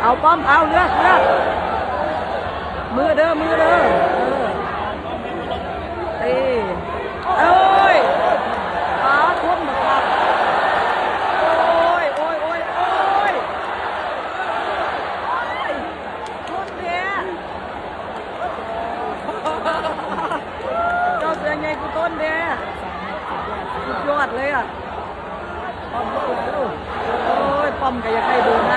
เอาป้อมเอาเลือกมือเด้อเอ้ยโอ้ยขาทุ่มครับโอ้ยทุ่มเนี่ยเจ้าเสือใหญ่กูต้นเนี่ยสุดยอดเลยอ่ะป้อมลูกโอ้ยป้อมก็ยังให้โดน